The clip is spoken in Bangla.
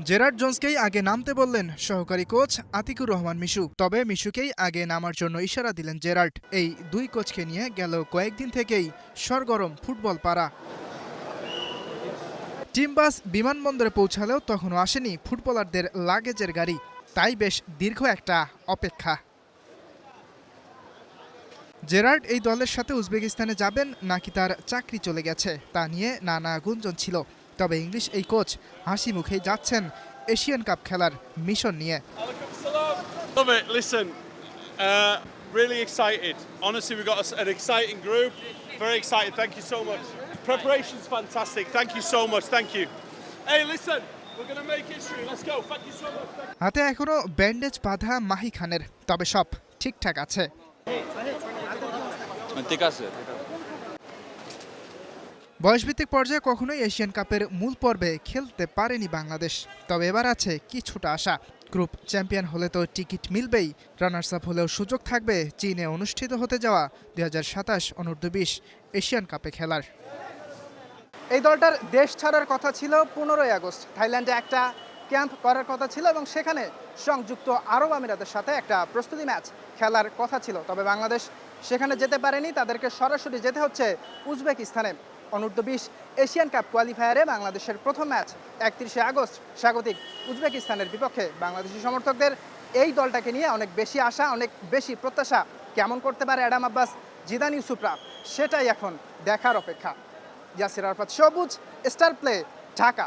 জেরার্ড জোন্সকেই আগে নামতে বললেন সহকারী কোচ আতিকুর রহমান মিশু। তবে মিশুকেই আগে নামার জন্য ইশারা দিলেন জেরার্ড। এই দুই কোচকে নিয়ে গেল কয়েকদিন থেকেই সরগরম ফুটবল পাড়া। টিম বাস বিমানবন্দরে পৌঁছালেও তখনও আসেনি ফুটবলারদের লাগেজের গাড়ি। তাই বেশ দীর্ঘ একটা অপেক্ষা। জেরার্ড এই দলের সাথে উজবেকিস্তানে যাবেন নাকি তার চাকরি চলে গেছে তা নিয়ে নানা গুঞ্জন ছিল। তবে ইংলিশ এই কোচ হাসি মুখেই যাচ্ছেন এশিয়ান কাপ খেলার মিশন নিয়ে। Love it. Listen, really excited. Honestly, we've got an exciting group. Very excited. Thank you so much. Preparation's fantastic. Thank you so much. Thank you. Hey, listen, we're going to make history. Let's go. Thank you so much. হাতে এখনো ব্যান্ডেজ বাঁধা মাহি খানের, তবে সব ঠিকঠাক আছে। বয়সভিত্তিক পর্যায়ে কখনোই এশিয়ান কাপের মূল পর্বে খেলতে পারেনি বাংলাদেশ। তবে এবার আছে কিছুটা আশা। গ্রুপ চ্যাম্পিয়ন হলে তো টিকিট মিলবেই, রানার্স আপ হলেও সুযোগ থাকবে চীনে অনুষ্ঠিত হতে যাওয়া 2027 অনূর্ধ্ব-20 এশিয়ান কাপে খেলার। এই দলটার দেশ ছাড়ার কথা ছিল 15ই আগস্ট। থাইল্যান্ডে একটা ক্যাম্প করার কথা ছিল এবং সেখানে সংযুক্ত আরব আমিরাতের সাথে একটা প্রস্তুতি ম্যাচ খেলার কথা ছিল। তবে বাংলাদেশ সেখানে যেতে পারেনি, তাদেরকে সরাসরি যেতে হচ্ছে উজবেকিস্তানে। অনূর্ধ্ব-20 এশিয়ান কাপ কোয়ালিফায়ারে বাংলাদেশের প্রথম ম্যাচ 31শে আগস্ট স্বাগতিক উজবেকিস্তানের বিপক্ষে। বাংলাদেশি সমর্থকদের এই দলটাকে নিয়ে অনেক বেশি আশা, অনেক বেশি প্রত্যাশা। কেমন করতে পারে অ্যাডাম আব্বাস, জিদান ইউসুফরা, সেটাই এখন দেখার অপেক্ষা। ইয়াসির আরাফাত, সবুজ, স্টার প্লে, ঢাকা।